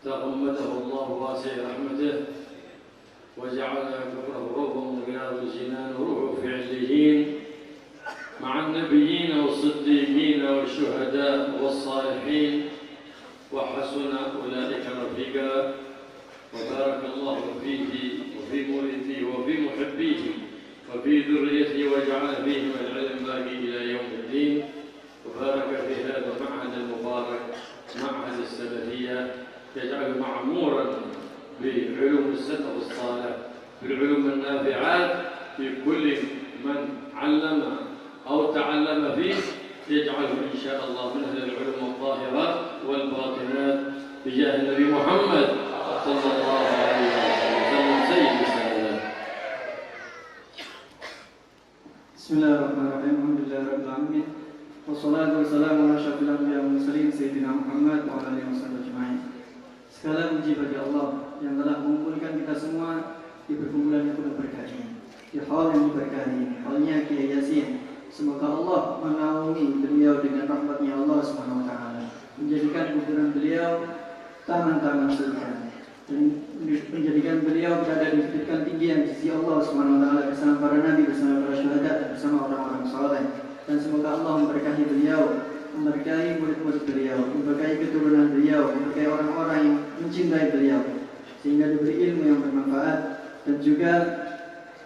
تغمده الله واسع رحمته وجعل كبره روضا من رياض الجنان وروح في عليين مع النبيين والصديقين والشهداء والصالحين وحسن أولئك رفيقا وبارك الله فيه وفي مريده وفي محبيه وفي ذريته وجعل فيهم العلم باقي إلى يوم الدين وبارك في هذا المعهد المبارك معهد السلفية يجعل معمورا بعلوم السلف الصالح بالعلوم النافعات في كل من علم أو تعلم فيه يجعله إن شاء الله من أهل العلوم الظاهرات والباطنات بجاه النبي محمد صلى الله عليه وسلم سيد السادات. بسم الله الرحمن الرحيم. الحمد لله رب العالمين والصلاة والسلام على أشرف الأنبياء والمرسلين سيدنا Muhammad wa alihi wasallam ajma'in. Segala puji bagi Allah yang telah mengumpulkan kita semua di perkumpulan yang penuh berkah ini, di hal yang diberkahi ini, halnya Kiai Yasin. Semoga Allah menaungi beliau dengan rahmatnya Allah Subhanahu wa taala, menjadikan kuburan beliau taman-taman surga dan menjadikan beliau berada di kedudukan tinggi yang di sisi Allah Subhanahu wa taala bersama para nabi, bersama para syuhada dan bersama orang-orang saleh. Dan semoga Allah memberkahi beliau, memberkahi murid-murid beliau, memberkahi keturunan beliau, memberkahi orang-orang yang mencintai beliau sehingga diberi ilmu yang bermanfaat dan juga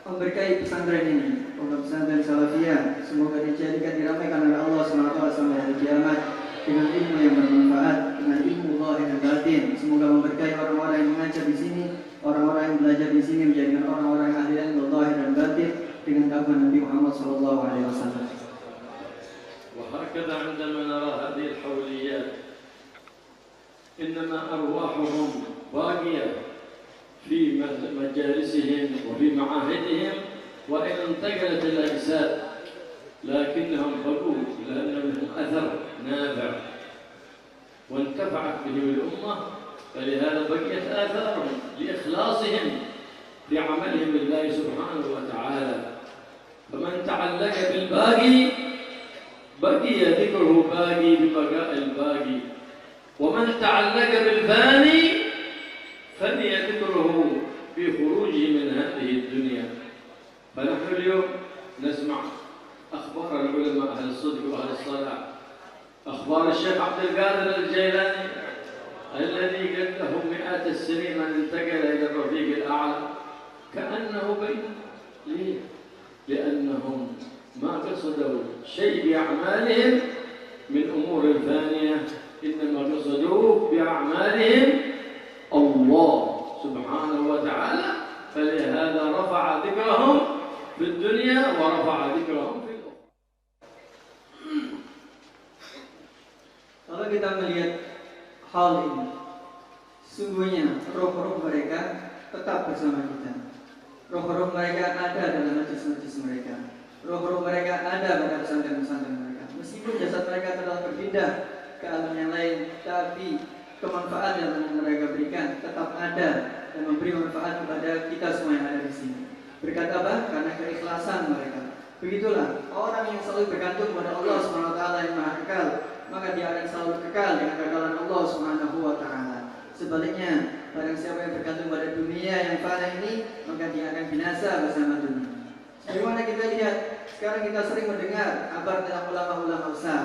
memberkahi pesantren ini, pesantren Salafiyah. Semoga dijadikan diramaikan oleh Allah SWT sampai hari kiamat dengan ilmu yang bermanfaat, dengan ilmu zahir dan batin. Semoga memberkahi orang-orang yang mengajar di sini, orang-orang yang belajar di sini menjadikan orang-orang yang ahli ilmu zahir dan batin dengan kagum Nabi Muhammad SAW. وهكذا عندما نرى هذه الحوليات إنما أرواحهم باقية في مجالسهم وفي معاهدهم وإن انتقلت الأجساد لكنهم بقوا لأن لهم أثر نافع وانتفعت بهم الأمة فلهذا بقيت آثارهم لإخلاصهم في عملهم لله سبحانه وتعالى. فمن تعلق بالباقي بقي ذكره باقي ببقاء الباقي ومن تعلق بالفاني فني ذكره بخروجه من هذه الدنيا. فنحن اليوم نسمع أخبار العلماء أهل الصدق وأهل الصلاح، أخبار الشيخ عبد القادر الجيلاني الذي قد له مئات السنين من انتقل إلى الرفيق الأعلى كأنه بين. ليه؟ لأنهم ما قصدوا شيء بأعمالهم من أمور فانية، إنما قصدوا بأعمالهم الله سبحانه وتعالى، فلهذا رفع ذكرهم في الدنيا ورفع ذكرهم في الأخرى. Kalau kita melihat hal ini, sungguhnya roh-roh mereka tetap bersama kita. Roh-roh mereka ada dalam majlis-majlis mereka. Roh-roh mereka ada pada pesantren-pesantren mereka. Meskipun jasad mereka telah berpindah ke alam yang lain, tapi kemanfaatan yang mereka berikan tetap ada dan memberi manfaat kepada kita semua yang ada di sini. Berkat apa? Karena keikhlasan mereka. Begitulah orang yang selalu bergantung kepada Allah SWT yang Maha Kekal, maka dia akan selalu kekal dengan kekekalan Allah SWT. Sebaliknya, barang siapa yang bergantung pada dunia yang fana ini, maka dia akan binasa bersama dunia. Bagaimana kita lihat, sekarang kita sering mendengar kabar tentang ulama-ulama besar.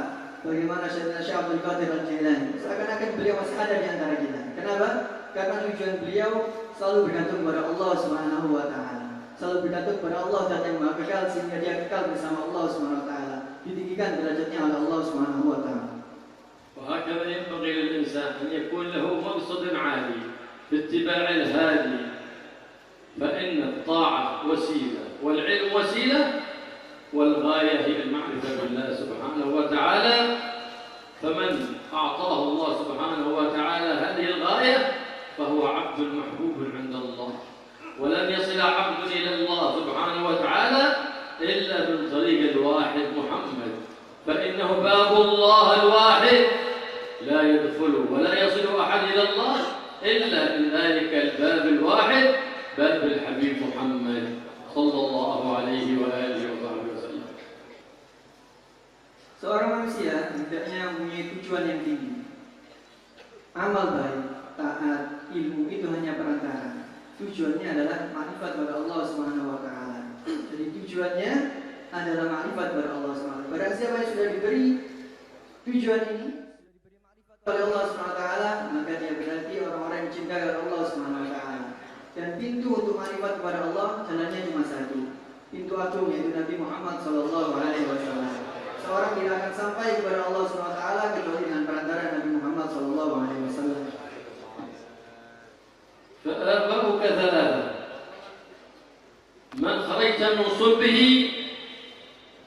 Bagaimana Syekh Abdul Qadir Al-Jailani, seakan-akan beliau masih ada di antara kita. Kenapa? Karena tujuan beliau selalu bergantung kepada Allah Subhanahu wa taala. Selalu bergantung kepada Allah dan yang Maha Kekal sehingga dia kekal bersama Allah Subhanahu wa taala. Ditinggikan derajatnya oleh Allah Subhanahu wa taala. وهكذا ينبغي للإنسان أن يكون له مقصد عالي في اتباع الهادي، فإن الطاعة وسيلة والعلم وسيلة والغاية هي المعرفة بالله سبحانه وتعالى. فمن أعطاه الله سبحانه وتعالى هذه الغاية فهو عبد محبوب عند الله، ولن يصل عبد إلى الله سبحانه وتعالى إلا من طريق الواحد محمد، فإنه باب الله الواحد لا يدخل ولا يصل أحد إلى الله إلا من ذلك الباب الواحد، باب الحبيب محمد صلى الله عليه وآله وصحبه وسلم. Seorang manusia hendaknya mempunyai tujuan yang tinggi, amal baik, taat, ilmu itu hanya perantara. Tujuannya adalah makrifat kepada Allah Subhanahu wa taala. Jadi tujuannya adalah makrifat kepada Allah Subhanahu wa taala. Barang siapa yang sudah diberi tujuan ini, oleh Allah Subhanahu wa taala, maka dia berarti orang-orang yang cinta kepada Allah Subhanahu wa taala. Dan pintu untuk makrifat kepada Allah jalannya cuma satu. Pintu agung yaitu Nabi Muhammad sallallahu alaihi wasallam. Seorang tidak akan sampai kepada Allah Subhanahu wa taala kecuali dengan perantara Nabi Muhammad sallallahu alaihi wasallam. فآباؤك ثلاثة: من خرجت من صلبه،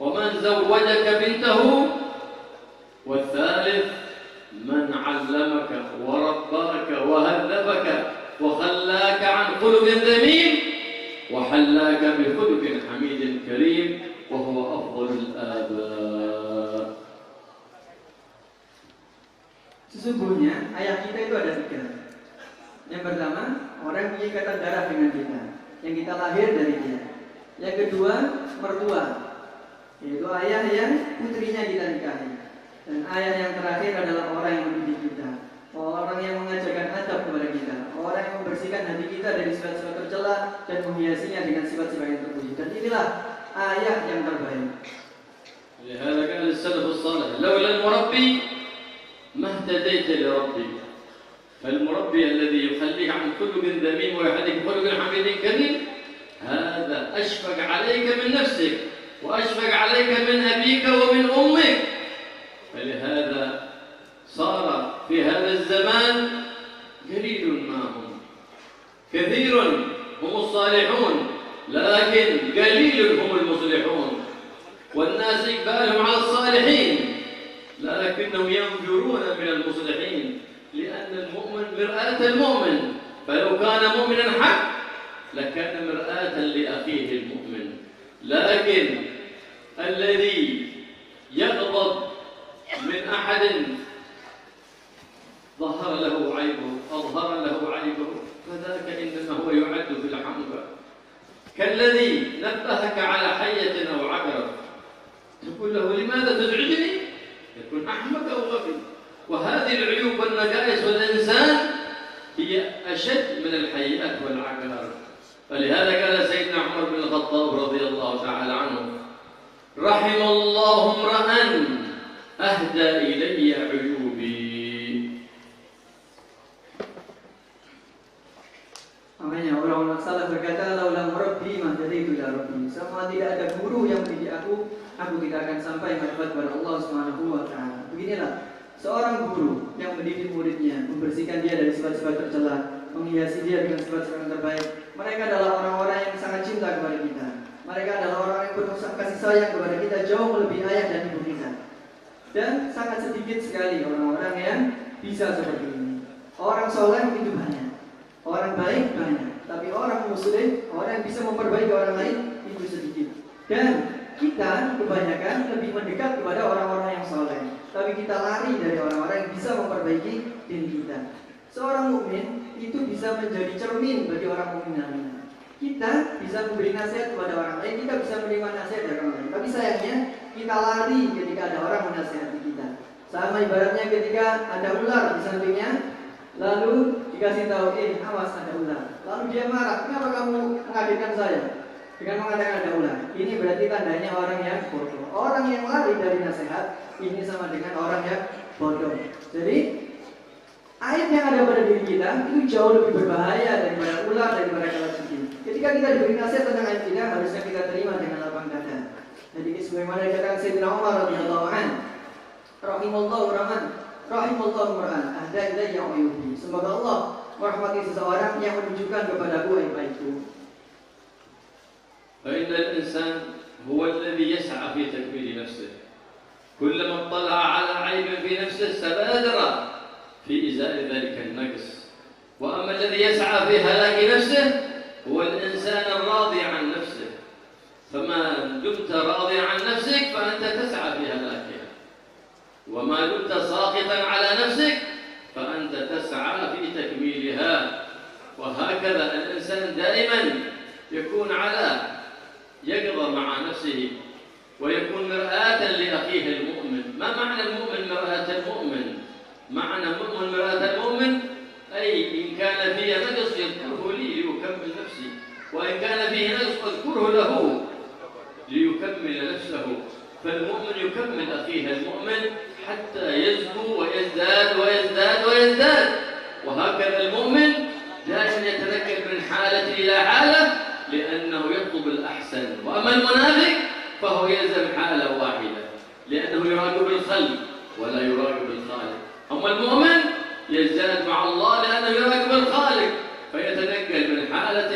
ومن زوجك بنته، والثالث من علمك ورباك وهذبك وخلاك عن خلق ذميم وحلاك بخلق حميد كريم وهو أفضل الآباء. Sesungguhnya ayah kita itu ada tiga. Yang pertama, orang yang punya ikatan darah dengan kita, yang kita lahir dari dia. Yang kedua, mertua, yaitu ayah yang putrinya kita nikahi. Dan ayah yang terakhir adalah orang yang mendidik kita, orang yang mengajarkan adab kepada kita, orang yang membersihkan hati kita dari sifat-sifat tercela dan menghiasinya dengan sifat-sifat yang terpuji. Dan inilah ayah yang terbaik. لهذا قال السلف الصالح: لولا المربي ما اهتديت لربي. فالمربي الذي يخليك عن خلق ذميم ويهديك خلق حميد كريم هذا أشفق عليك من نفسك وأشفق عليك من أبيك ومن أمك. فلهذا صار في هذا الزمان قليل ما هم، كثير هم الصالحون لكن قليل هم المصلحون، والناس إقبالهم على الصالحين لكنهم ينفرون من المصلحين، لأن المؤمن مرآة المؤمن، فلو كان مؤمنا حق لكان مرآة لأخيه المؤمن. لكن الذي يغضب من أحد ظهر له عيبه، أظهر له عيبه، فذاك إنما هو يعد في الحنبة. كالذي نبهك على حية أو عقرب تقول له لماذا تزعجني؟ يكون أحمق أو غبي. وهذه العيوب والنقائص والإنسان هي أشد من الحيات والعقار. فلهذا قال سيدنا عمر بن الخطاب رضي الله تعالى عنه: رحم الله امرأ أهدى إلي عيوبي. Makanya orang-orang salaf berkata, laulah murabbi ma itu ya rabbi. Sama tidak ada guru yang mendidik aku tidak akan sampai marifat kepada Allah Subhanahu wa taala. Beginilah seorang guru yang mendidik muridnya, membersihkan dia dari sifat-sifat tercela, menghiasi dia dengan sifat-sifat yang terbaik. Mereka adalah orang-orang yang sangat cinta kepada kita. Mereka adalah orang yang penuh kasih sayang kepada kita, jauh melebihi ayah dan ibu kita. Dan sangat sedikit sekali orang-orang yang bisa seperti ini. Orang soleh itu banyak, orang baik banyak, tapi orang muslim, orang yang bisa memperbaiki orang lain itu sedikit. Dan kita kebanyakan lebih mendekat kepada orang-orang yang soleh, tapi kita lari dari orang-orang yang bisa memperbaiki diri kita. Seorang mukmin itu bisa menjadi cermin bagi orang mukmin lainnya. Kita bisa memberi nasihat kepada orang lain, kita bisa menerima nasihat dari orang lain. Tapi sayangnya kita lari ketika ada orang menasihati kita. Sama ibaratnya ketika ada ular di sampingnya, lalu dikasih tahu, awas ada ular. Lalu dia marah, kenapa kamu mengagetkan saya dengan mengatakan ada ular? Ini berarti tandanya orang yang bodoh. Orang yang lari dari nasihat ini sama dengan orang yang bodoh. Jadi aib yang ada pada diri kita itu jauh lebih berbahaya daripada ular, daripada kalajengking. Ketika kita diberi nasihat tentang aib kita, harusnya kita terima dengan lapang dada. Jadi sebagaimana dikatakan Sayyidina Umar radhiyallahu anhu, rahimallahu mar'an ahda ilayya uyubi. Semoga Allah merahmati seseorang yang menunjukkan kepadaku aib-aibku. فإن الإنسان هو الذي يسعى في تكميل نفسه. كلما اطلع على عيب في نفسه استبادر في إزاء ذلك النقص. وأما الذي يسعى في هلاك نفسه هو الإنسان الراضي عن نفسه. فما دمت راضيا عن نفسك فأنت تسعى في هلاكها، وما دمت ساخطا على نفسك فأنت تسعى في تكميلها. وهكذا الإنسان دائما يكون يقضى مع نفسه ويكون مرآة لأخيه المؤمن. ما معنى المؤمن مرآة المؤمن؟ معنى مؤمن مرآة المؤمن أي فيه نقص يذكره لي ليكمل نفسي، وإن كان فيه نقص أذكره له ليكمل نفسه. فالمؤمن يكمل أخيه المؤمن حتى يزكو ويزداد ويزداد ويزداد. وهكذا المؤمن دائما يتنقل من حالة إلى حالة لأنه يطلب الأحسن. وأما المنافق فهو يلزم حالة واحدة لأنه يراقب الخلق ولا يراقب الخالق. أما المؤمن يزداد مع الله لأنه يراقب الخالق، فيتنقل من حالة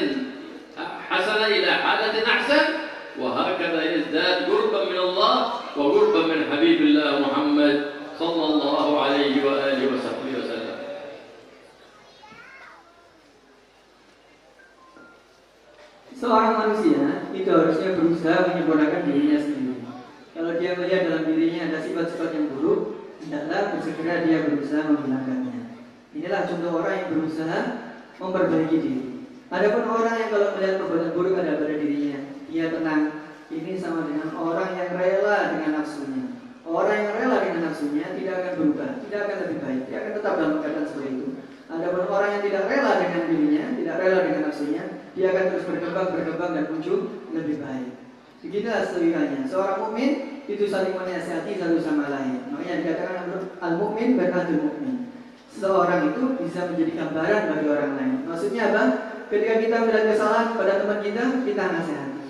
حسنة إلى حالة أحسن، وهكذا يزداد قربا من الله وقربا من حبيب الله محمد صلى الله عليه وآله وصحبه وسلم. Seorang manusia itu harusnya berusaha menyempurnakan dirinya sendiri. Kalau dia melihat dalam dirinya ada sifat-sifat yang buruk, hendaklah bersegera dia berusaha menghilangkannya. Inilah contoh orang yang berusaha memperbaiki diri. Adapun orang yang kalau melihat perbuatan buruk ada pada dirinya, dia tenang. Ini sama dengan orang yang rela dengan nafsunya. Orang yang rela dengan nafsunya tidak akan berubah, tidak akan lebih baik. Dia akan tetap dalam keadaan seperti itu. Adapun orang yang tidak rela dengan dirinya, tidak rela dengan nafsunya, dia akan terus berkembang dan muncul lebih baik. Begitulah selebihnya. Seorang mukmin itu saling menasihati satu sama lain. Makanya dikatakan al-mukmin ba'dul mukmin. Seorang itu bisa menjadi gambaran bagi orang lain. Maksudnya apa? Ketika kita melihat kesalahan pada teman kita nasihati.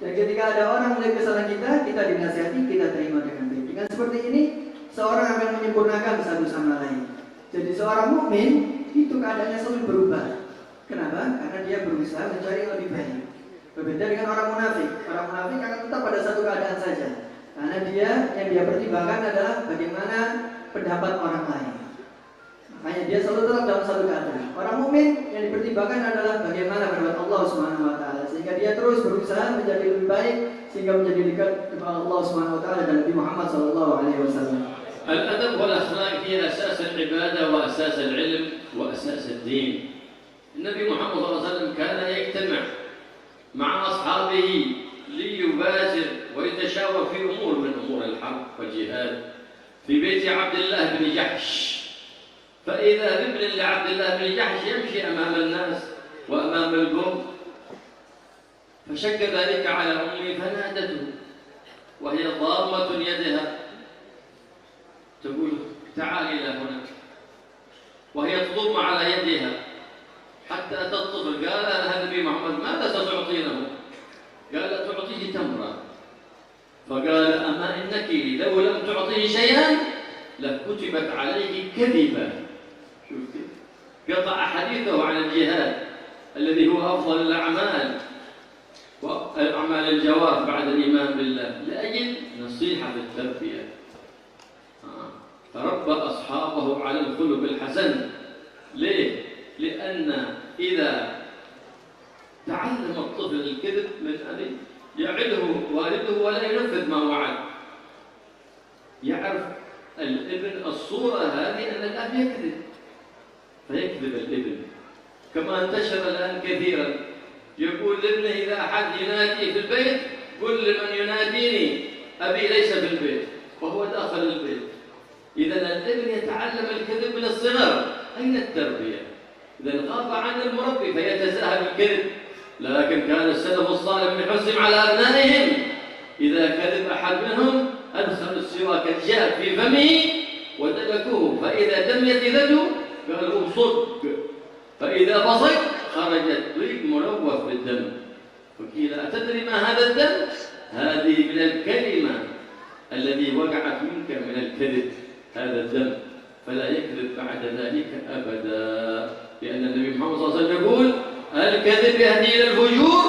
Dan ketika ada orang melihat kesalahan kita dinasihati, kita terima dengan baik. Dengan seperti ini, seorang akan menyempurnakan satu sama lain. Jadi seorang mukmin itu keadaannya selalu berubah. Kenapa? Karena dia berusaha mencari yang lebih baik. Berbeda dengan orang munafik. Orang munafik akan tetap pada satu keadaan saja. Karena yang dia pertimbangkan adalah bagaimana pendapat orang lain. Makanya dia selalu tetap dalam satu keadaan. Orang mukmin yang dipertimbangkan adalah bagaimana pendapat Allah Subhanahu wa taala, sehingga dia terus berusaha menjadi lebih baik sehingga menjadi dekat kepada Allah Subhanahu wa taala dan Nabi Muhammad sallallahu alaihi wasallam. الأدب والأخلاق هي أساس العبادة وأساس العلم وأساس الدين. النبي محمد صلى الله عليه وسلم كان يجتمع مع أصحابه ليباشر ويتشاور في أمور من أمور الحرب والجهاد في بيت عبد الله بن جحش. فإذا بابن لعبد الله بن جحش يمشي أمام الناس وأمام القوم، فشك ذلك على أمه فنادته وهي ضامة يدها تقول تعال إلى هنا، وهي تضم على يدها حتى أتى الطفل. قال لها النبي محمد ماذا ستعطينه؟ قال تعطيه تمرة. فقال أما إنك لو لم تعطيه شيئا لكتبت عليه كذبا. قطع حديثه عن الجهاد الذي هو أفضل الأعمال وأعمال الجوارح بعد الإيمان بالله لأجل نصيحة بالتربية. فربى أصحابه على الخلق الحسن. ليه؟ لأن إذا تعلم الطفل الكذب من أبي يعده والده ولا ينفذ ما وعد، يعرف الابن الصورة هذه أن الأب يكذب فيكذب الابن. كما انتشر الآن كثيرا يقول لابنه إذا أحد ينادي في البيت قل لمن يناديني أبي ليس في البيت وهو داخل البيت. إذا الابن يتعلم الكذب من الصغر. أين التربية؟ إذا خاف عن المربي فيتساهل الكذب. لكن كان السلف الصالح من حرصهم على أبنائهم إذا كذب أحد منهم أدخل السواك الجاف في فمه ودلكوه، فإذا دميت يده قالوا صدق، فإذا بصق خرج الطريق ملوث بالدم. فقيل أتدري ما هذا الدم؟ هذه من الكلمة الذي وقعت منك من الكذب هذا الدم، فلا يكذب بعد ذلك أبدا. لأن النبي محمد صلى الله عليه وسلم يقول الكذب يهدي إلى الفجور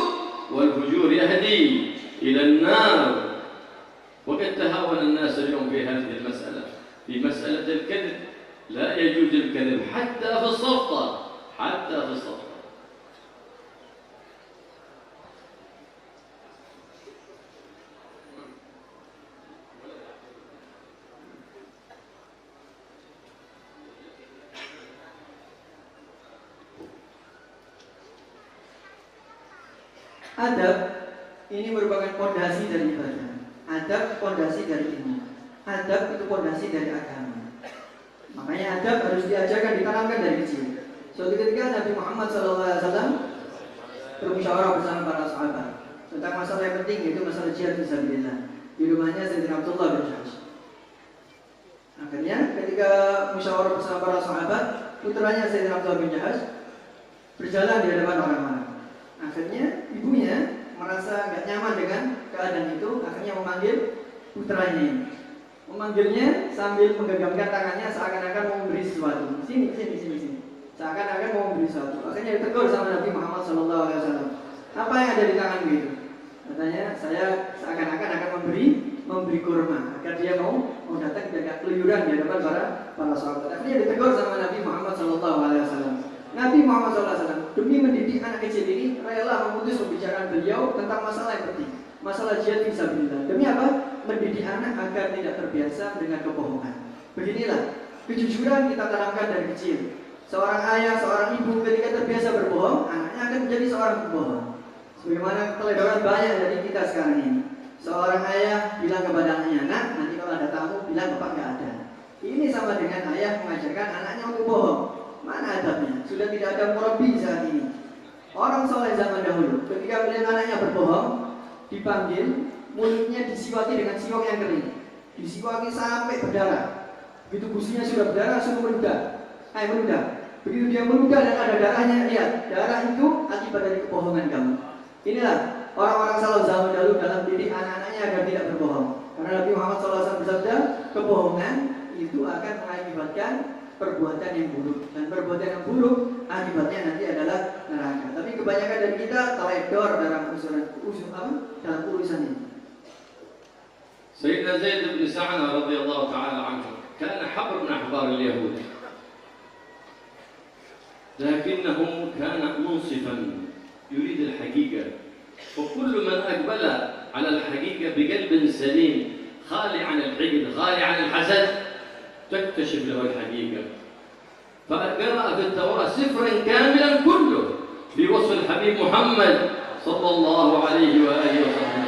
والفجور يهدي إلى النار. وقد تهاون الناس اليوم في هذه المسألة، في مسألة الكذب. لا يجوز الكذب حتى في الصفقة، حتى في الصفقة. Adab ini merupakan fondasi dari ibadah. Adab fondasi dari ilmu. Adab itu fondasi dari agama. Makanya adab harus diajarkan, ditanamkan dari kecil. Suatu ketika Nabi Muhammad SAW bermusyawarah bersama para sahabat tentang masalah yang penting, yaitu masalah jihad fisabilillah di rumahnya Sayyidina Abdullah bin Jahsh. Akhirnya ketika musyawarah bersama para sahabat, putranya Sayyidina Abdullah bin Jahsh berjalan di hadapan orang-orang. Akhirnya ibunya merasa nggak nyaman dengan keadaan itu, akhirnya memanggil putranya. Memanggilnya sambil menggenggamkan tangannya seakan-akan mau memberi sesuatu. Sini. Seakan-akan mau memberi sesuatu. Akhirnya ditegur sama Nabi Muhammad SAW. Apa yang ada di tanganmu itu? Katanya, saya seakan-akan akan memberi kurma agar dia mau datang tidak keluyuran di hadapan para sahabat. Akhirnya ditegur sama Nabi Muhammad SAW. Nabi Muhammad SAW demi mendidik anak kecil ini rela memutus pembicaraan beliau tentang masalah yang penting, masalah jihad fisabilillah. Demi apa? Mendidik anak agar tidak terbiasa dengan kebohongan. Beginilah kejujuran kita tanamkan dari kecil. Seorang ayah, seorang ibu ketika terbiasa berbohong, anaknya akan menjadi seorang pembohong. Sebagaimana keteledoran banyak dari kita sekarang ini. Seorang ayah bilang kepada anaknya, "Nak, nanti kalau ada tamu bilang bapak nggak ada." Ini sama dengan ayah mengajarkan anaknya untuk bohong. Mana adabnya? Sudah tidak ada murabbi saat ini. Orang soleh zaman dahulu, ketika melihat anaknya berbohong, dipanggil, mulutnya disiwaki dengan siwak yang kering, disiwaki sampai berdarah. Begitu gusinya sudah berdarah, suruh meludah. Meludah. Begitu dia meludah dan ada darahnya, lihat, darah itu akibat dari kebohongan kamu. Inilah orang-orang salaf zaman dahulu dalam mendidik anak-anaknya agar tidak berbohong. Karena Nabi Muhammad SAW bersabda, kebohongan itu akan mengakibatkan perbuatan yang buruk, dan perbuatan yang buruk akibatnya nanti adalah neraka. Tapi kebanyakan dari kita teledor dalam urusan ini. سيدنا زيد بن سعنة رضي الله تعالى عنه كان حبر من أحبار اليهود، لكنه كان منصفا يريد الحقيقة، وكل من أقبل على الحقيقة بقلب سليم خالي عن الحقد خالي عن الحسد تكتشف له الحقيقة. فقرأ في التوراة سفرا كاملا كله في وصف الحبيب محمد صلى الله عليه وآله وسلم،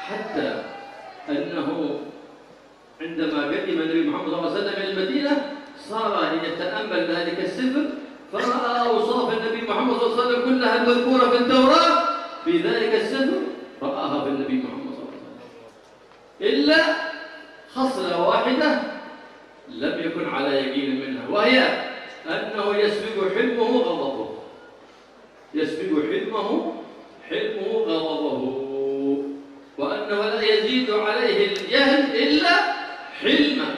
حتى أنه عندما قدم النبي محمد صلى الله عليه وسلم إلى المدينة صار يتأمل ذلك السفر فرأى أوصاف النبي محمد صلى الله عليه وسلم كلها المذكورة في التوراة في ذلك السفر رآها في النبي محمد صلى الله عليه وسلم، إلا خصلة واحدة لم يكن على يقين منها، وهي أنه يسبق حلمه غضبه، يسبق حلمه غضبه، وأنه لا يزيد عليه الجهل إلا حلما،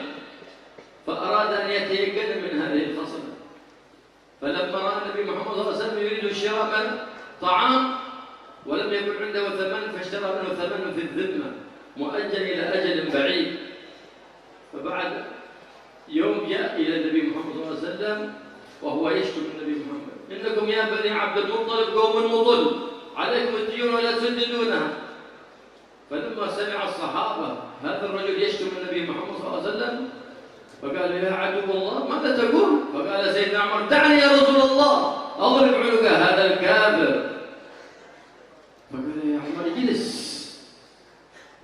فأراد أن يتيقن من هذه الخصلة. فلما رأى النبي محمد صلى الله عليه وسلم يريد شراء طعام ولم يكن عنده ثمن، فاشترى منه ثمن في الذمة مؤجل إلى أجل بعيد. فبعد يوم جاء إلى النبي محمد صلى الله عليه وسلم وهو يشكو النبي محمد، إنكم يا بني عبد المطلب قوم مضل، عليكم الديون ولا تسددونها. فلما سمع الصحابة هذا الرجل يشتم النبي محمد صلى الله عليه وسلم فقال يا عدو الله ماذا تقول؟ فقال سيدنا عمر دعني يا رسول الله أضرب عنق هذا الكافر. فقال يا عمر اجلس،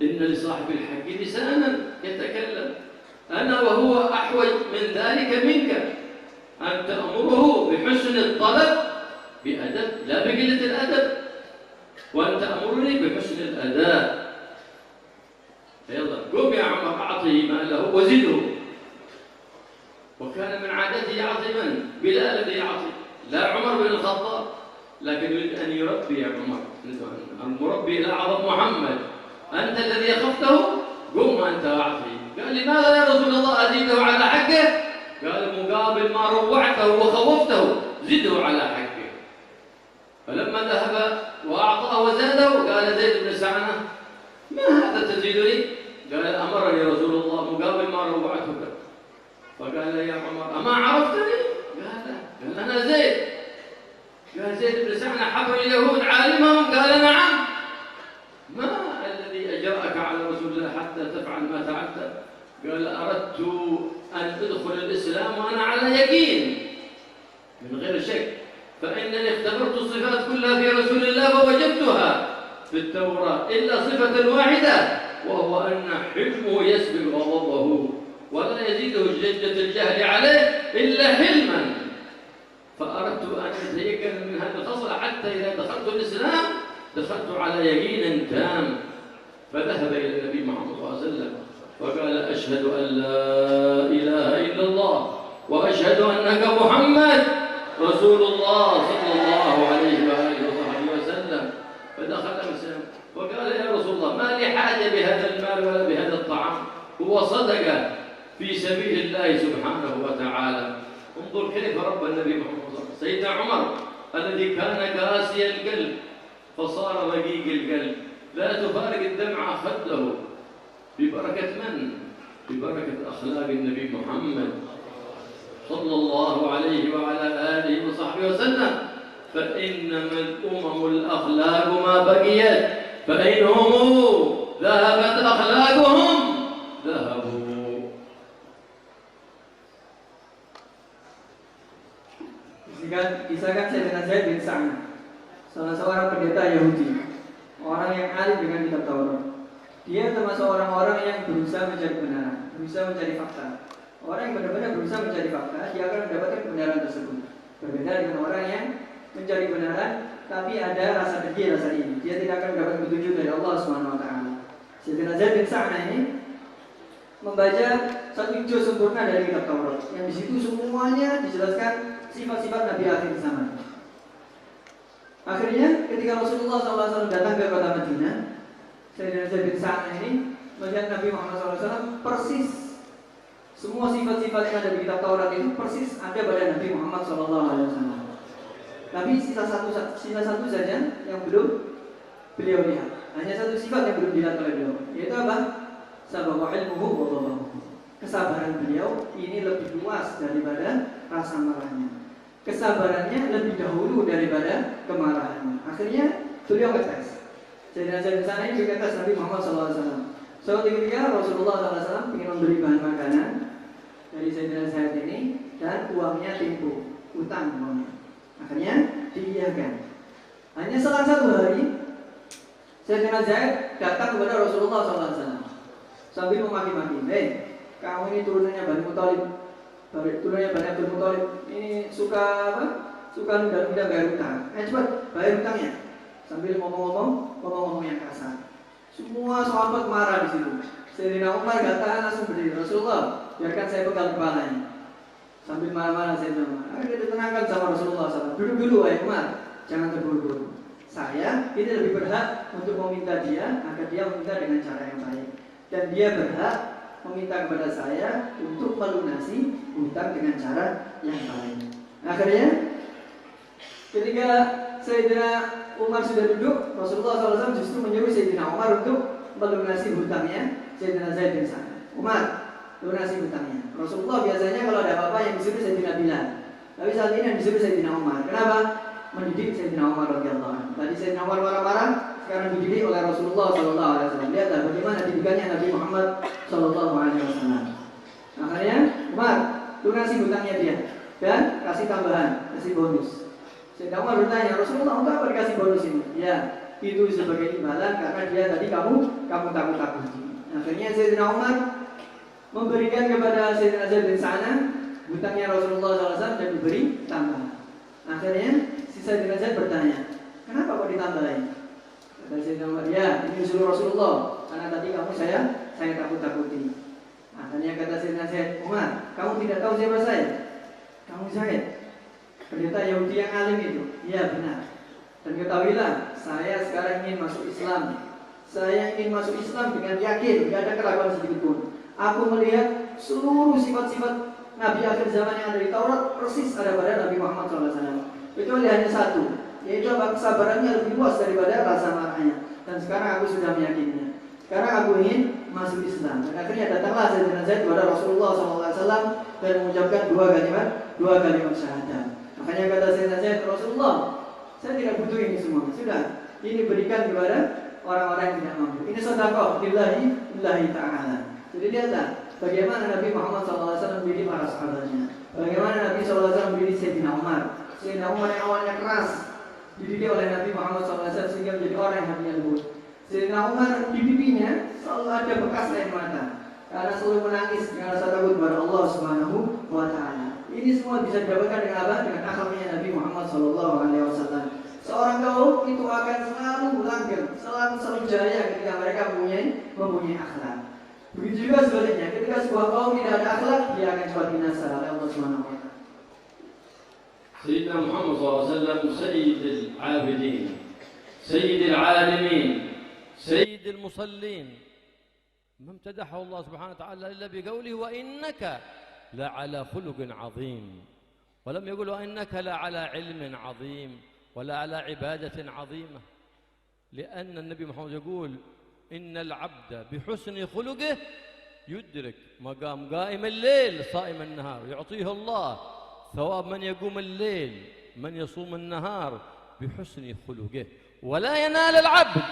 إن لصاحب الحق لسانا يتكلم، أنا وهو أحوج من ذلك منك، أن تأمره بحسن الطلب بأدب لا بقلة الأدب، وأن تأمرني بحسن الأداء. يلا قم يا عمر أعطه ماله وزده. وكان من عادته يعطي من؟ بلال الذي يعطي، لا عمر بن الخطاب، لكن يريد أن يربي يا عمر، المربي الأعظم محمد، أنت الذي أخفته قم أنت وأعطه. قال لماذا يا رسول الله أزيده على حقه؟ قال مقابل ما روعته وخوفته زده على حقه. فلما ذهب وأعطاه وزاده قال زيد بن سعنة ما هذا تزيدني؟ قال أمرني رسول الله مقابل ما روعتك. فقال يا عمر أما عرفتني؟ قال أنا زيد. قال زيد بن سعنة حبر اليهود عالمهم؟ قال نعم. ما الذي أجرأك على رسول الله حتى تفعل ما فعلت؟ قال أردت أن أدخل الإسلام وأنا على يقين من غير شك، فإنني اختبرت الصفات كلها في رسول الله فوجدتها في التوراة إلا صفة واحدة، وهو أن حلمه يسبق غضبه ولا يزيده شدة الجهل عليه إلا حلما. الإسلام دخلت على يقين تام. فذهب إلى النبي محمد صلى الله عليه وسلم وقال أشهد أن لا إله إلا الله وأشهد أنك محمد رسول الله صلى الله عليه وآله وصحبه وسلم. فدخل مسلم وقال يا رسول الله ما لي حاجة بهذا المال ولا بهذا الطعام، هو صدقة في سبيل الله سبحانه وتعالى. انظر كيف ربى النبي محمد صلى الله عليه وسلم. سيدنا عمر الذي كان قاسي القلب فصار رقيق القلب، لا تفارق الدمعة خده. ببركة من؟ ببركة أخلاق النبي محمد صلى الله عليه وعلى آله وصحبه وسلم. فإنما الأمم الأخلاق ما بقيت، فإنهم ذهبت أخلاقهم ذهبوا. Kisahkan Sayyidina Zaid bin Sa'ad, salah seorang pendeta Yahudi, orang yang alim dengan kitab Taurat. Dia termasuk orang-orang yang berusaha mencari kebenaran, berusaha mencari fakta. Orang yang benar-benar berusaha mencari fakta, dia akan mendapatkan kebenaran tersebut. Berbeda dengan orang yang mencari kebenaran, tapi ada rasa dengki, rasa iri. Dia tidak akan mendapat petunjuk dari Allah Subhanahu Wa Taala. Sayyidina Zaid bin Sa'ad ini membaca satu juz sempurna dari kitab Taurat, yang di situ semuanya dijelaskan sifat-sifat Nabi akhir zaman. Akhirnya ketika Rasulullah SAW datang ke kota Madinah, Sayyidina Zaid bin Sa'ad ini melihat Nabi Muhammad SAW persis semua sifat-sifat yang ada di kitab Taurat itu persis ada pada Nabi Muhammad SAW. Tapi sisa satu saja yang belum beliau lihat. Hanya satu sifat yang belum dilihat oleh beliau, yaitu apa? Sababu ilmuhu wa dhabahu. Kesabaran beliau ini lebih luas daripada rasa marahnya. Kesabarannya lebih dahulu daripada kemarahannya. Akhirnya beliau ngetes. Sayyidina Zaid bin Sa'ad ini juga tes Nabi Muhammad SAW. Suatu ketika Rasulullah SAW ingin memberi bahan makanan dari Sayyidina Zaid ini, dan uangnya tempo, utang uangnya. Akhirnya diiyakan. Hanya selang satu hari, Sayyidina Zaid datang kepada Rasulullah SAW sambil memaki-maki, kamu ini turunannya Bani Muthalib, turunannya Bani Abdul Muthalib, ini suka apa? Suka nunda-nunda bayar utang. Cepat bayar utangnya. Sambil ngomong yang kasar. Semua sahabat marah di situ. Sayyidina Umar gak tahan langsung berdiri. Rasulullah, biarkan saya pegang kepalanya. Sambil marah-marah Sayyidina Umar. Akhirnya ditenangkan sama Rasulullah SAW. Duduk dulu wahai Umar, jangan terburu-buru. Saya ini lebih berhak untuk meminta dia agar dia meminta dengan cara yang baik. Dan dia berhak meminta kepada saya untuk melunasi hutang dengan cara yang baik. Akhirnya ketika Sayyidina Umar sudah duduk, Rasulullah SAW justru menyuruh Sayyidina Umar untuk melunasi hutangnya Sayyidina Zaid bin Sa'ad. Umar, lunasi hutangnya. Rasulullah biasanya kalau ada apa-apa yang disuruh Sayyidina Bilal, tapi saat ini yang disuruh Sayyidina Umar. Kenapa? Mendidik Sayyidina Umar radhiyallahu anhu. Tadi Sayyidina Umar marah-marah, sekarang dididik oleh Rasulullah SAW. Lihatlah bagaimana didikannya Nabi Muhammad SAW. Makanya Umar, lunasi hutangnya dia dan kasih tambahan, kasih bonus. Sayyidina Umar bertanya, Rasulullah untuk apa dikasih bonus ini? Ya, itu sebagai imbalan karena dia tadi kamu takut-takuti. Akhirnya Sayyidina Umar memberikan kepada Sayyidina Zaid bin Sa'ad hutangnya Rasulullah SAW dan diberi tambahan. Akhirnya si Sayyidina Zaid bertanya, kenapa kok ditambahin? Kata Sayyidina Umar, ya ini disuruh Rasulullah karena tadi kamu saya takut-takuti. Akhirnya kata Sayyidina Zaid, Umar, kamu tidak tahu siapa saya? Kamu Zaid, pendeta Yahudi yang alim itu. Iya benar. Dan ketahuilah, saya sekarang ingin masuk Islam. Saya ingin masuk Islam dengan yakin, tidak ada keraguan sedikit pun. Aku melihat seluruh sifat-sifat Nabi akhir zaman yang ada di Taurat persis ada pada Nabi Muhammad SAW. Kecuali hanya satu, yaitu kesabarannya lebih luas daripada rasa marahnya. Dan sekarang aku sudah meyakininya. Sekarang aku ingin masuk Islam. Dan akhirnya datanglah Sayyidina Zaid kepada Rasulullah SAW dan mengucapkan dua kalimat syahadat. Makanya kata Sayyidina Zaid, Rasulullah, saya tidak butuh ini semua. Sudah, ini berikan kepada orang-orang yang tidak mampu. Ini sedekah lillahi ta'ala. Jadi lihatlah bagaimana Nabi Muhammad SAW mendidik para sahabatnya. Bagaimana Nabi SAW mendidik Sayyidina Umar. Sayyidina Umar yang awalnya keras dididik oleh Nabi Muhammad SAW sehingga menjadi orang yang hatinya lembut. Sayyidina Umar di pipinya selalu ada bekas air mata karena selalu menangis dengan rasa takut kepada Allah Subhanahu wa Ta'ala. Ini semua bisa didapatkan dengan apa? Dengan akhlaknya Nabi Muhammad SAW. seorang kaum itu akan selalu langgeng, selalu jaya ketika mereka mempunyai akhlak. Begitu juga sebaliknya, ketika sebuah kaum tidak ada akhlak, dia akan cepat binasa oleh Allah Subhanahu wa taala. سيدنا محمد صلى الله عليه وسلم سيد العابدين، سيد العالمين، سيد المصلين، ما امتدحه الله سبحانه وتعالى إلا بقوله وإنك لعلى خلق عظيم، ولم يقل وإنك لعلى علم عظيم ولا على عبادة عظيمة، لأن النبي محمد يقول إن العبد بحسن خلقه يدرك مقام قائم الليل صائم النهار، يعطيه الله ثواب من يقوم الليل من يصوم النهار بحسن خلقه. ولا ينال العبد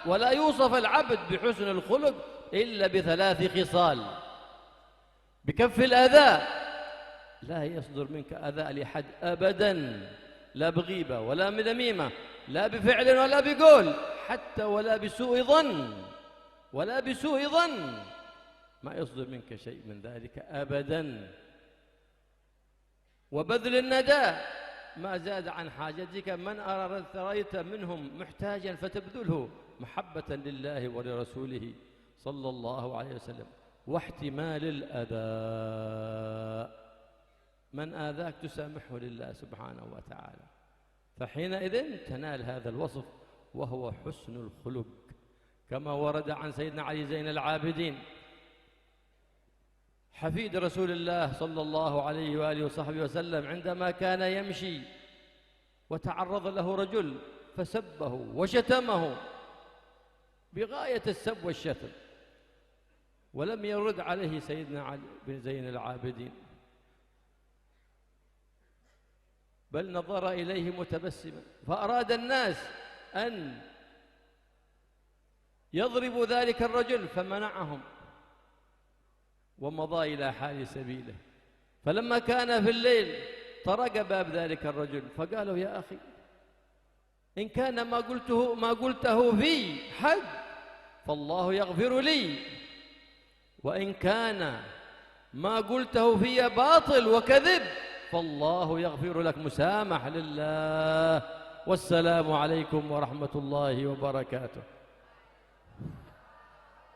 ولا يوصف العبد بحسن الخلق إلا بثلاث خصال: بكف الأذى، لا يصدر منك أذى لأحد أبدا، لا بغيبة ولا بنميمة، لا بفعل ولا بقول، حتى ولا بسوء ظن، ولا بسوء ظن، ما يصدر منك شيء من ذلك أبدا. وبذل النداء، ما زاد عن حاجتك، من رأيت منهم محتاجا فتبذله محبة لله ولرسوله صلى الله عليه وسلم. واحتمال الأذى، من آذاك تسامحه لله سبحانه وتعالى، فحينئذ تنال هذا الوصف وهو حسن الخلق، كما ورد عن سيدنا علي زين العابدين حفيد رسول الله صلى الله عليه وآله وصحبه وسلم، عندما كان يمشي وتعرض له رجل فسبه وشتمه بغاية السب والشتم، ولم يرد عليه سيدنا علي بن زين العابدين، بل نظر إليه متبسما، فأراد الناس أن يضربوا ذلك الرجل فمنعهم ومضى إلى حال سبيله. فلما كان في الليل طرق باب ذلك الرجل فقالوا: يا أخي، إن كان ما قلته في حد فالله يغفر لي، وإن كان ما قلته في باطل وكذب فالله يغفر لك، مسامح لله، والسلام عليكم ورحمة الله وبركاته.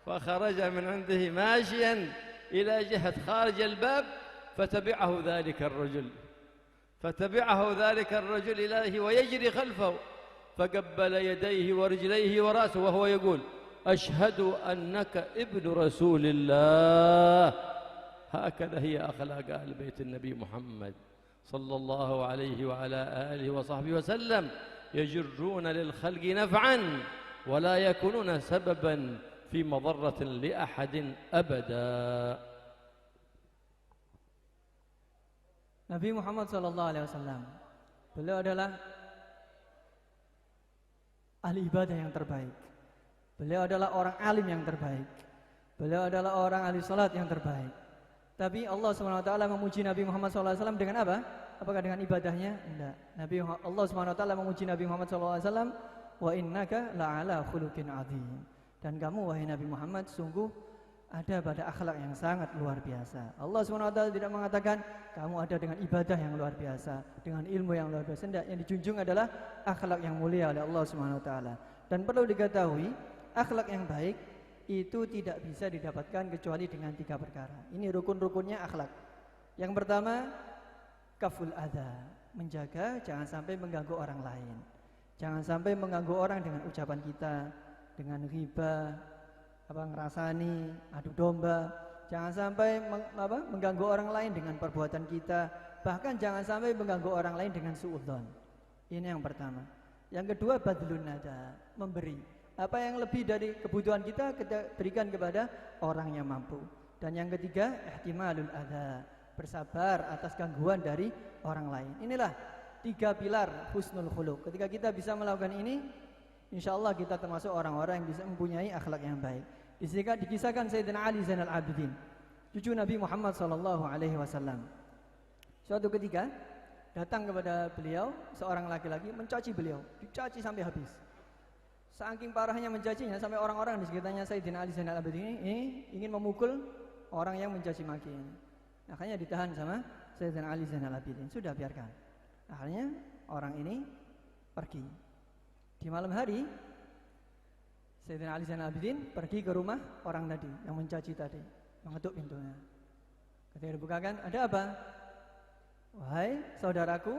فخرج من عنده ماشيا إلى جهة خارج الباب، فتبعه ذلك الرجل إليه ويجري خلفه، فقبل يديه ورجليه ورأسه وهو يقول: أشهد أنك ابن رسول الله. هكذا هي أخلاق أهل بيت النبي محمد صلى الله عليه وعلى آله وصحبه وسلم، يجرون للخلق نفعا ولا يكونون سببا في مضرة لأحد أبدا. Nabi Muhammad SAW, beliau adalah ahli ibadah yang terbaik. Beliau adalah orang alim yang terbaik. Beliau adalah orang ahli salat yang terbaik. Tapi Allah SWT memuji Nabi Muhammad SAW dengan apa? Apakah dengan ibadahnya? Tidak. Allah SWT memuji Nabi Muhammad SAW, wa innaka la'ala khuluqin azim. Dan kamu wahai Nabi Muhammad sungguh ada pada akhlak yang sangat luar biasa. Allah SWT tidak mengatakan kamu ada dengan ibadah yang luar biasa, dengan ilmu yang luar biasa. Tidak, yang dijunjung adalah akhlak yang mulia oleh Allah SWT. Dan perlu diketahui, akhlak yang baik itu tidak bisa didapatkan kecuali dengan 3 perkara. Ini rukun-rukunnya akhlak. Yang pertama, kaful adha, menjaga jangan sampai mengganggu orang lain. Jangan sampai mengganggu orang dengan ucapan kita, dengan riba, ngerasani, adu domba. Jangan sampai mengganggu orang lain dengan perbuatan kita. Bahkan jangan sampai mengganggu orang lain dengan suudzon. Ini yang pertama. Yang kedua, badlun nada, memberi. Apa yang lebih dari kebutuhan kita berikan kepada orang yang mampu. Dan yang ketiga, ihtimalul adha, bersabar atas gangguan dari orang lain. Inilah 3 pilar husnul khuluq. Ketika kita bisa melakukan ini, insyaallah kita termasuk orang-orang yang bisa mempunyai akhlak yang baik. Dikisahkan Sayyidina Ali Zainal Abidin, cucu Nabi Muhammad SAW. Suatu ketika datang kepada beliau seorang laki-laki mencaci beliau, dicaci sampai habis. Saking parahnya mencacinya sampai orang-orang di sekitarnya Sayyidina Ali Zainal Abidin ini ingin memukul orang yang mencaci maki ini. Akhirnya ditahan sama Sayyidina Ali Zainal Abidin. Sudah, biarkan. Akhirnya orang ini pergi. Di malam hari Sayyidina Ali Zainal Abidin pergi ke rumah orang tadi yang mencaci tadi, mengetuk pintunya. Ketika dibukakan, ada apa? Wahai saudaraku,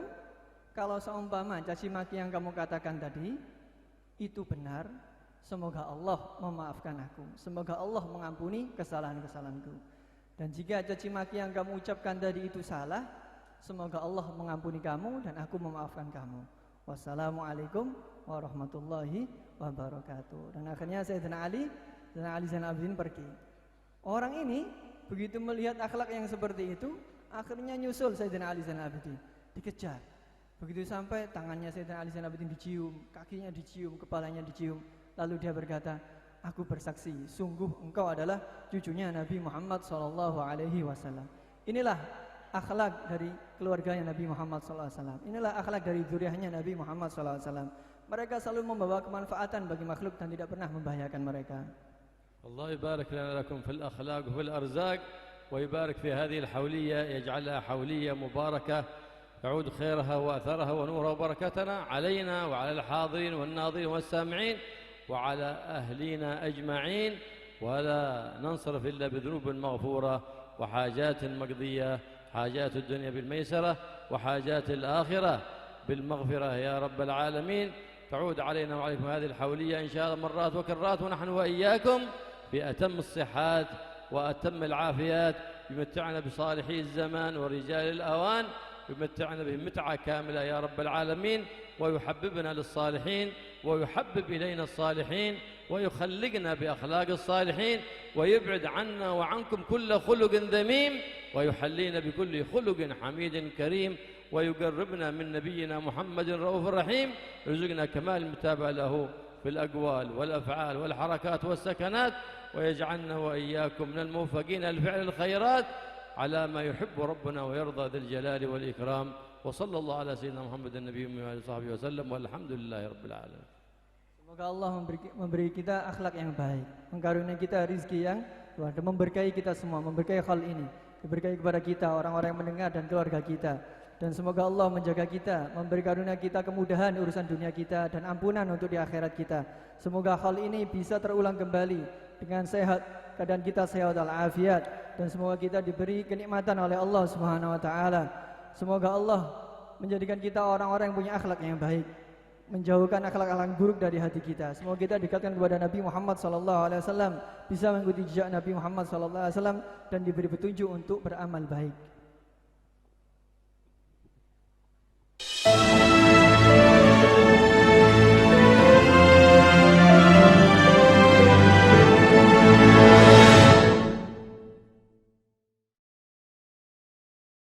kalau seumpama caci maki yang kamu katakan tadi itu benar, semoga Allah memaafkan aku, semoga Allah mengampuni kesalahan-kesalahanku. Dan jika caci maki yang kamu ucapkan tadi itu salah, semoga Allah mengampuni kamu dan aku memaafkan kamu. Wassalamualaikum warahmatullahi wabarakatuh. Dan akhirnya Sayyidina Ali Zainal Abidin pergi. Orang ini begitu melihat akhlak yang seperti itu, akhirnya nyusul Sayyidina Ali Zainal Abidin, dikejar. Begitu sampai tangannya Sayyidina Ali Zainal Abidin dicium, kakinya dicium, kepalanya dicium. Lalu dia berkata, aku bersaksi, sungguh engkau adalah cucunya Nabi Muhammad SAW. Inilah akhlak dari keluarganya Nabi Muhammad SAW. Inilah akhlak dari zuriyahnya Nabi Muhammad SAW. Mereka selalu membawa kemanfaatan bagi makhluk dan tidak pernah membahayakan mereka. الله يبارك لنا لكم في الأخلاق وفي الأرزاق ويبارك في هذه الحولية، يجعلها حولية مباركة يعود خيرها وأثرها ونورها وبركتنا علينا وعلى الحاضرين والناظرين والسامعين وعلى أهلنا أجمعين، ولا ننصرف إلا بذنوب مغفورة وحاجات مقضية، حاجات الدنيا بالميسرة وحاجات الآخرة بالمغفرة يا رب العالمين. تعود علينا وعليكم هذه الحولية إن شاء الله مرات وكرات، ونحن وإياكم بأتم الصحات وأتم العافيات، يمتعنا بصالحي الزمان ورجال الأوان، يمتعنا بهم متعة كاملة يا رب العالمين، ويحببنا للصالحين ويحبب إلينا الصالحين ويخلقنا بأخلاق الصالحين ويبعد عنا وعنكم كل خلق ذميم ويحلينا بكل خلق حميد كريم ويقربنا من نبينا محمد الرؤوف الرحيم، يرزقنا كمال المتابعة له في الأقوال والأفعال والحركات والسكنات، ويجعلنا وإياكم من الموفقين لفعل الخيرات على ما يحب ربنا ويرضى ذي الجلال والإكرام. وصلى الله على سيدنا محمد النبي وعلى صحبه وسلم والحمد لله رب العالمين. Semoga Allah memberi kita akhlak yang baik, mengkaruniai kita rizki yang luar, dan memberkahi kita semua, memberkahi hal ini, diberkahi kepada kita, orang-orang yang mendengar dan keluarga kita. Dan semoga Allah menjaga kita, memberi karunia kita kemudahan urusan dunia kita dan ampunan untuk di akhirat kita. Semoga hal ini bisa terulang kembali dengan sehat, keadaan kita sehat walafiat, dan semoga kita diberi kenikmatan oleh Allah Subhanahu wa taala. Semoga Allah menjadikan kita orang-orang yang punya akhlak yang baik, menjauhkan akhlak-akhlak buruk dari hati kita. Semoga kita dekatkan kepada Nabi Muhammad SAW, bisa mengikuti jejak Nabi Muhammad SAW dan diberi petunjuk untuk beramal baik.